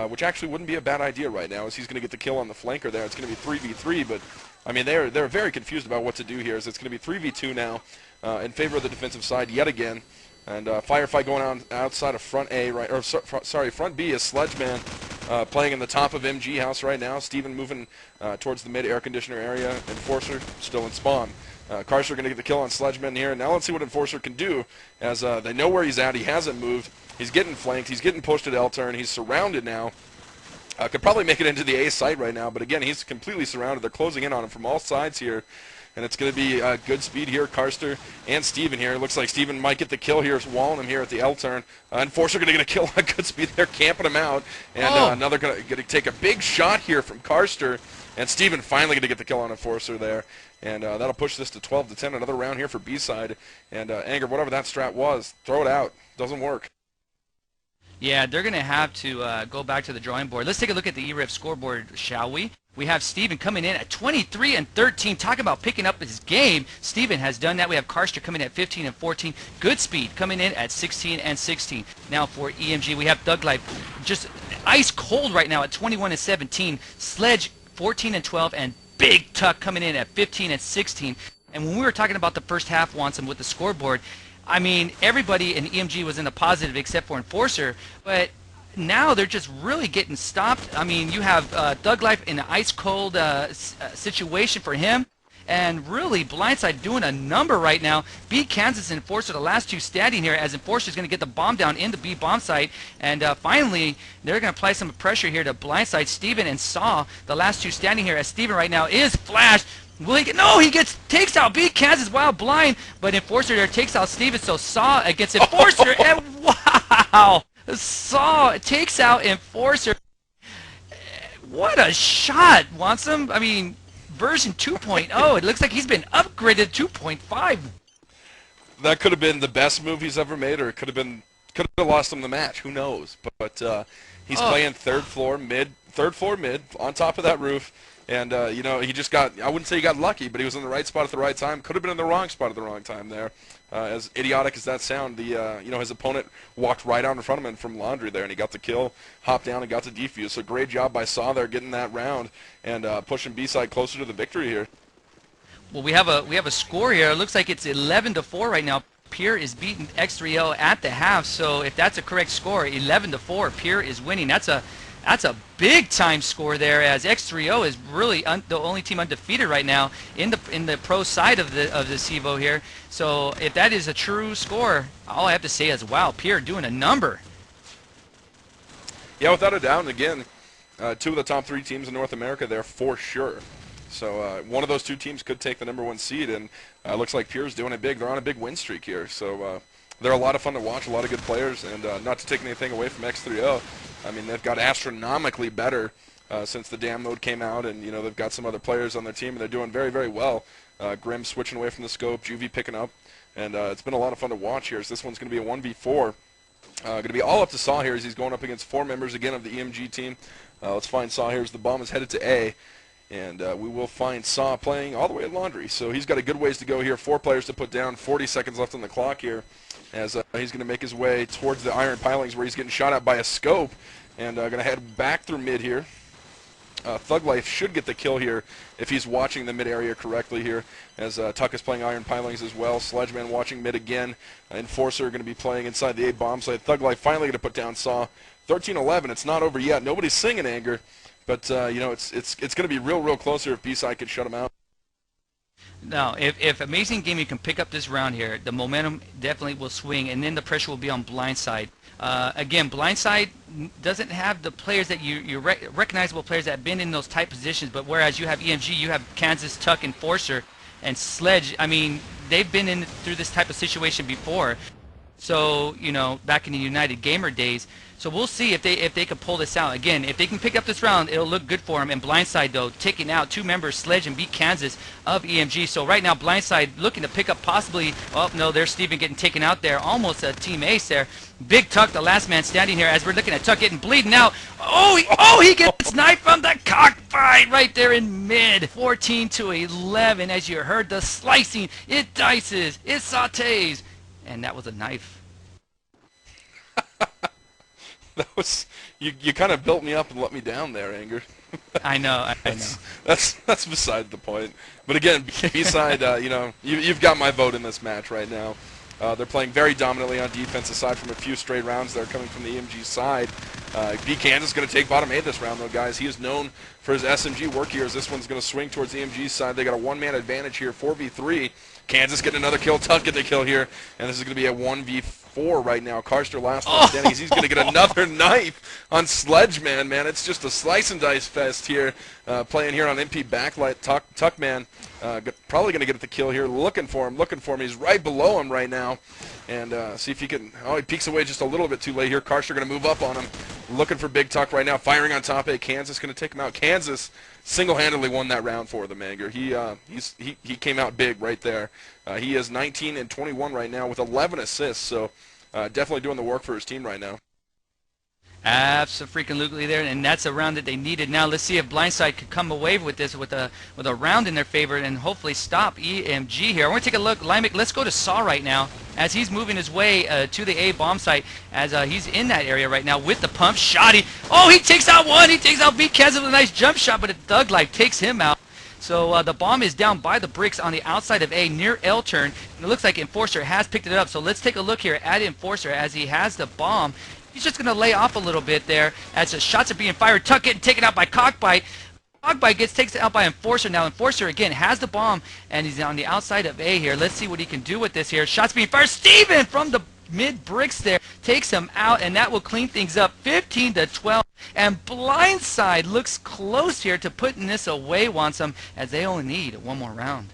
which actually wouldn't be a bad idea right now, as he's going to get the kill on the flanker there. It's going to be 3v3, but, I mean, they're very confused about what to do here, as it's going to be 3v2 now in favor of the defensive side yet again. And firefight going on outside of front A, right, or sorry, front B is Sledgeman playing in the top of MG house right now. Steven moving towards the mid air conditioner area. Enforcer still in spawn. Carcer going to get the kill on Sledgeman here. And now let's see what Enforcer can do, as they know where he's at. He hasn't moved. He's getting flanked. He's getting pushed at L turn. He's surrounded now. Could probably make it into the A site right now, but again, he's completely surrounded. They're closing in on him from all sides here. And it's going to be Good Speed here, Carster, and Steven here. It looks like Steven might get the kill here, walling him here at the L turn. Enforcer going to get a kill on Good Speed there, camping him out. And another going to take a big shot here from Carster. And Steven finally going to get the kill on Enforcer there. And that'll push this to 12-10. Another round here for B-side. And Anger, whatever that strat was, throw it out. Doesn't work. Yeah, they're going to have to go back to the drawing board. Let's take a look at the e-rev scoreboard, shall we? We have Steven coming in at 23 and 13. Talk about picking up his game. Steven has done that. We have Karster coming at 15 and 14. Good Speed coming in at 16 and 16. Now for EMG, we have Thug Life just ice cold right now at 21 and 17. Sledge 14 and 12, and Big Tuck coming in at 15 and 16. And when we were talking about the first half, Wanson, with the scoreboard, I mean, everybody in EMG was in the positive except for Enforcer, but now they're just really getting stopped. I mean, you have Thug Life in an ice-cold situation for him, and really Blindside doing a number right now. B Kansas and Enforcer, the last two standing here, as Enforcer is going to get the bomb down in the B bomb site, and finally they're going to apply some pressure here to Blindside. Steven and Saw, the last two standing here, as Steven right now is flashed. Will he get, no, he takes out B Kansas while blind, but Enforcer there takes out Steven, so Saw against Enforcer, and wow! Saw takes out Enforcer. What a shot, Wansom. I mean, version 2.0. It looks like he's been upgraded to 2.5. That could have been the best move he's ever made, or it could have lost him the match. Who knows? But he's playing third floor mid on top of that roof. And, you know, he just got, I wouldn't say he got lucky, but he was in the right spot at the right time. Could have been in the wrong spot at the wrong time there. As idiotic as that sound, you know, his opponent walked right out in front of him from Laundry there, and he got the kill, hopped down, and got the defuse. So great job by Saw there getting that round and pushing B-side closer to the victory here. Well, we have a score here. It looks like it's 11-4 right now. Pierre is beating X3O at the half. So if that's a correct score, 11-4, Pierre is winning. That's a big time score there, as X3O is really the only team undefeated right now in the pro side of the CEVO here. So if that is a true score, all I have to say is, wow, Pierre doing a number. Yeah, without a doubt. And again, two of the top three teams in North America there for sure. So one of those two teams could take the #1 seed, and looks like Pierre's doing it big. They're on a big win streak here. So they're a lot of fun to watch, a lot of good players, and not to take anything away from X3O. I mean, they've got astronomically better since the Dam mode came out, and, you know, they've got some other players on their team, and they're doing very, very well. Grim switching away from the scope, Juvie picking up, and it's been a lot of fun to watch here. So this one's going to be a 1v4. Going to be all up to Saw here as he's going up against 4 members again of the EMG team. Let's find Saw here as the bomb is headed to A, and we will find Saw playing all the way at Laundry. So he's got a good ways to go here. 4 players to put down, 40 seconds left on the clock here, as he's going to make his way towards the iron pilings where he's getting shot at by a scope, and going to head back through mid here. Thug Life should get the kill here if he's watching the mid area correctly here, as Tuck is playing iron pilings as well. Sledgeman watching mid again. Enforcer going to be playing inside the A bomb site. Thug Life finally going to put down Saw. 13-11. It's not over yet. Nobody's singing Anger, but you know, it's going to be real close here if B-side could shut him out. Now, if Amazing Gaming can pick up this round here, the momentum definitely will swing, and then the pressure will be on Blindside. Again, Blindside doesn't have the players that recognizable players that have been in those tight positions, but whereas you have EMG, you have Kansas, Tuck, Enforcer, and Sledge. I mean, they've been through this type of situation before. So, you know, back in the United Gamer days. So we'll see if they can pull this out. Again, if they can pick up this round, it'll look good for them. And Blindside, though, taking out 2 members, Sledge and beat Kansas of EMG. So right now, Blindside looking to pick up possibly, oh, no, there's Steven getting taken out there. Almost a team ace there. Big Tuck, the last man standing here, as we're looking at Tuck getting bleeding out. Oh, he gets sniped from the cockfight right there in mid. 14-11, as you heard, the slicing. It dices, it sautés. And that was a knife. That was, you kind of built me up and let me down there, Anger. I know. That's beside the point. But again, B-side, you know, you've got my vote in this match right now. They're playing very dominantly on defense, aside from a few stray rounds that are coming from the EMG side. B Kansas is going to take bottom A this round, though, guys. He is known for his SMG work here, as this one's going to swing towards the EMG side. They got a 1-man advantage here, 4v3. Kansas getting another kill, Tuck getting a kill here, and this is going to be a 1v4 right now. Karster last one standing. He's going to get another knife on Sledgeman, man. It's just a slice and dice fest here, playing here on MP Backlight. Tuckman probably going to get the kill here. Looking for him. He's right below him right now, and see if he can. Oh, he peeks away just a little bit too late here. Karster going to move up on him. Looking for Big Tuck right now. Firing on top A. Kansas going to take him out. Kansas single-handedly won that round for them, Anger. He came out big right there. He is 19 and 21 right now with 11 assists, so definitely doing the work for his team right now. Abso-freaking-lutely there, and that's a round that they needed. Now let's see if Blindside could come away with this with a round in their favor and hopefully stop EMG here. I want to take a look. Limek, let's go to Saw right now as he's moving his way to the A bomb site as he's in that area right now with the pump shot. Oh, he takes out one. He takes out BKaz with a nice jump shot, but a Thug Life takes him out. So the bomb is down by the bricks on the outside of A near L turn. And it looks like Enforcer has picked it up. So let's take a look here at Enforcer as he has the bomb. He's just going to lay off a little bit there as the shots are being fired. Tuck getting taken out by Cockbite. Cockbite gets taken out by Enforcer. Now Enforcer again has the bomb and he's on the outside of A here. Let's see what he can do with this here. Shots being fired. Steven from the mid bricks there takes him out, and that will clean things up 15-12. And Blindside looks close here to putting this away, Wansome, as they only need one more round.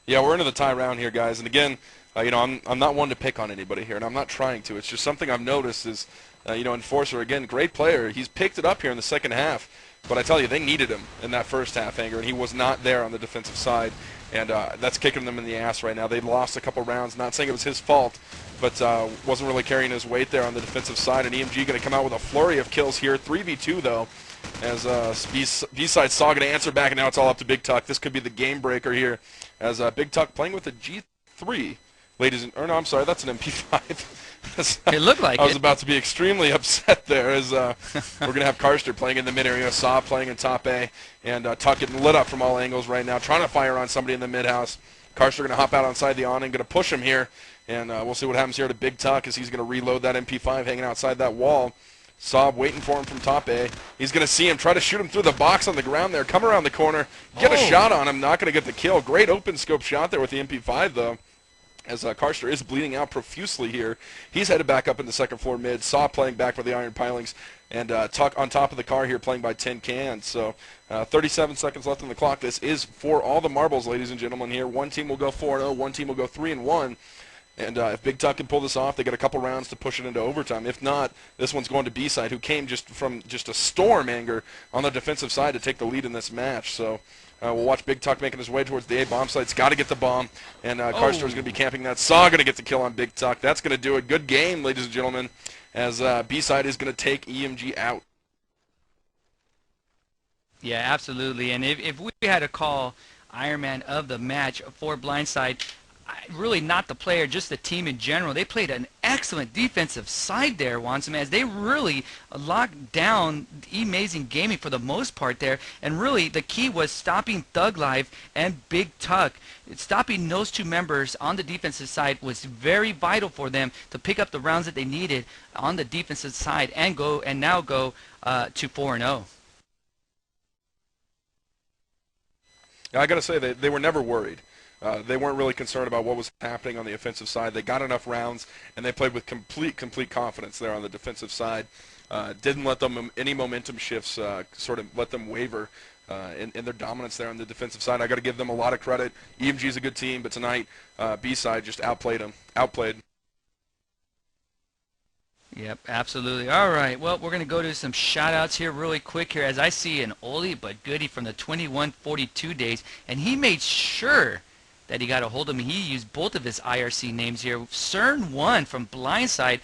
Yeah, we're into the tie round here, guys. And again, you know, I'm not one to pick on anybody here, and I'm not trying to. It's just something I've noticed is, you know, Enforcer, again, great player. He's picked it up here in the second half, but I tell you, they needed him in that first half, Anger, and he was not there on the defensive side, and that's kicking them in the ass right now. They lost a couple rounds, not saying it was his fault, but wasn't really carrying his weight there on the defensive side, and EMG going to come out with a flurry of kills here, 3v2 though, as B-Side Saw going to answer back, and now it's all up to Big Tuck. This could be the game breaker here, as Big Tuck playing with a G3. Ladies and, or no, I'm sorry, that's an MP5. It looked like I was about to be extremely upset there as we're going to have Karster playing in the mid-area, Saw playing in top A, and Tuck getting lit up from all angles right now, trying to fire on somebody in the mid-house. Karster going to hop out onside the awning, going to push him here, and we'll see what happens here to Big Tuck as he's going to reload that MP5 hanging outside that wall. Saab waiting for him from top A. He's going to see him, try to shoot him through the box on the ground there, come around the corner, get a shot on him, not going to get the kill. Great open scope shot there with the MP5 though, as Karster is bleeding out profusely here. He's headed back up in the second floor mid. Saw playing back for the Iron Pilings, and Tuck on top of the car here playing by 10 cans. So 37 seconds left on the clock. This is for all the marbles, ladies and gentlemen here. One team will go 4-0, one team will go 3-1. And if Big Tuck can pull this off, they got a couple rounds to push it into overtime. If not, this one's going to B-Side, who came just from just a storm, Anger, on the defensive side to take the lead in this match. So we'll watch Big Tuck making his way towards the A bomb site. He's got to get the bomb, and Karster is going to be camping that. Saw going to get the kill on Big Tuck. That's going to do it. Good game, ladies and gentlemen, as B-Side is going to take EMG out. Yeah, absolutely. And if we had to call Ironman of the match for Blindside, really not the player, just the team in general. They played an excellent defensive side there, Wansome, as they really locked down Amazing Gaming for the most part there. And really, the key was stopping Thug Life and Big Tuck. Stopping those two members on the defensive side was very vital for them to pick up the rounds that they needed on the defensive side and now go to 4-0. I got to say, they were never worried. They weren't really concerned about what was happening on the offensive side. They got enough rounds, and they played with complete confidence there on the defensive side. Didn't let them any momentum shifts sort of let them waver in their dominance there on the defensive side. I got to give them a lot of credit. EMG is a good team, but tonight B-Side just outplayed them. Yep, absolutely. All right, well, we're going to go to some shout-outs here really quick here as I see an oldie but goodie from the 2142 days, and he made sure that he got a hold of me. He used both of his IRC names here. CERN1 from Blindside.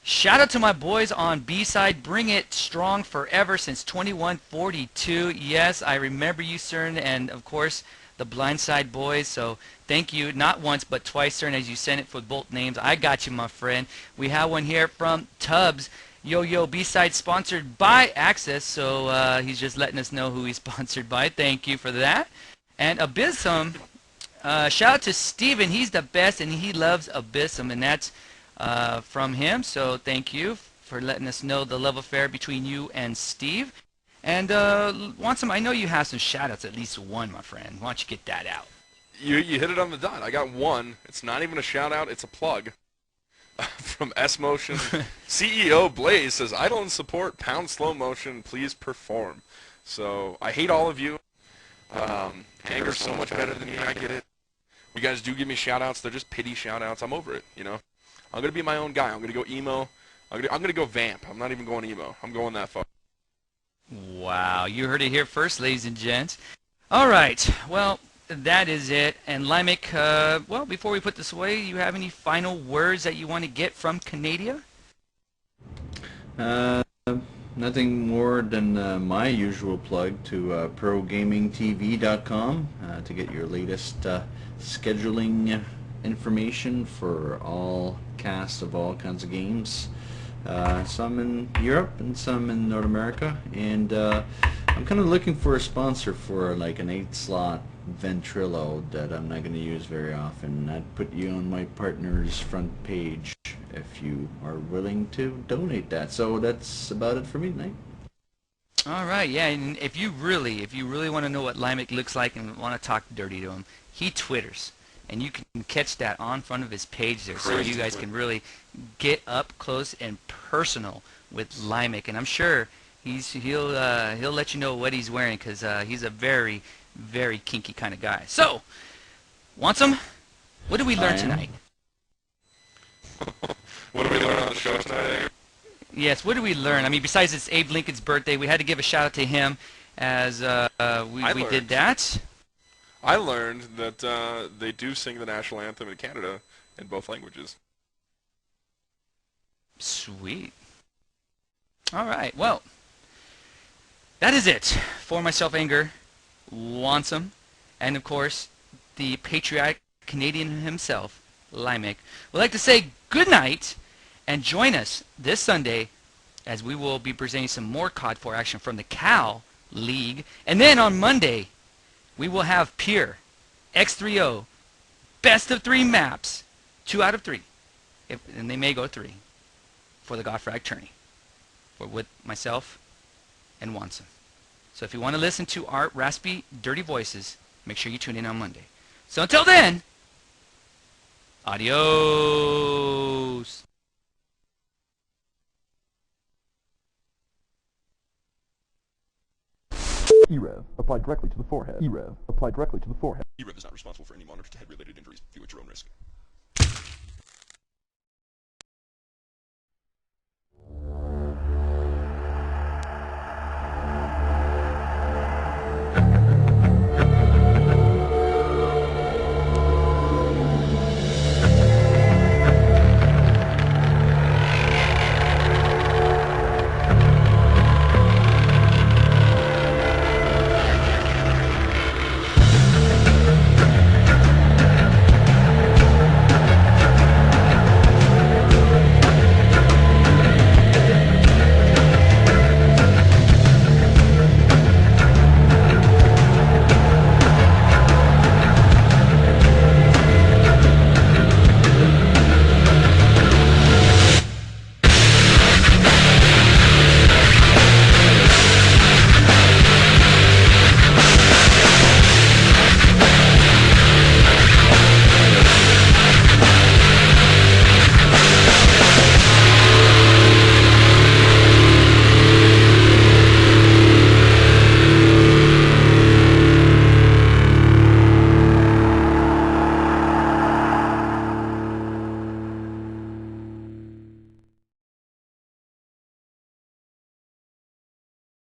Shout out to my boys on B-Side. Bring it strong forever since 2142. Yes, I remember you, CERN, and of course the Blindside boys. So thank you, not once but twice, CERN, as you sent it for both names. I got you, my friend. We have one here from Tubbs. Yo, B-Side sponsored by Access. So he's just letting us know who he's sponsored by. Thank you for that. And Abyssum. Shout out to Steven. He's the best, and he loves Abyssum, and that's from him. So thank you for letting us know the love affair between you and Steve. And Wansome, I know you have some shout-outs, at least one, my friend. Why don't you get that out? You hit it on the dot. I got one. It's not even a shout-out. It's a plug. From S-Motion. CEO Blaze says, idle and support, pound slow motion, please perform. So I hate all of you. Anger's so much better than me. I get it. You guys do give me shout-outs. They're just pity shout-outs. I'm over it, you know. I'm going to be my own guy. I'm going to go emo. I'm going to go vamp. I'm not even going emo. I'm going that far. Wow. You heard it here first, ladies and gents. All right. Well, that is it. And Limek, well, before we put this away, you have any final words that you want to get from Canada? Nothing more than my usual plug to ProGamingTV.com to get your latest scheduling information for all casts of all kinds of games. Some in Europe and some in North America, and I'm kind of looking for a sponsor for like an 8-slot Ventrilo that I'm not going to use very often. I'd put you on my partner's front page if you are willing to donate that. So that's about it for me tonight. All right, yeah, and if you really want to know what Limek looks like and want to talk dirty to him, he twitters, and you can catch that on front of his page there, so you guys can really get up close and personal with Limek, and I'm sure he'll let you know what he's wearing, because he's a very, very kinky kind of guy. So, Wansome, what did we learn tonight? What did we learn on the show tonight? Yes, what did we learn? I mean, besides it's Abe Lincoln's birthday, we had to give a shout out to him as we did that. I learned that they do sing the national anthem in Canada in both languages. Sweet. All right, well, that is it for myself, Anger, Wansome, and of course, the patriotic Canadian himself, Limek. We'd like to say good night, and join us this Sunday as we will be presenting some more COD4 action from the Cal League. And then on Monday, we will have Pure, X3O, best of 3 maps, 2 out of 3, and they may go 3, for the Godfrag tourney, with myself and Wansome. So if you want to listen to our raspy, dirty voices, make sure you tune in on Monday. So until then, adios. e-rev, applied directly to the forehead. e-rev, applied directly to the forehead. e-rev is not responsible for any monitor to head-related injuries. View at your own risk.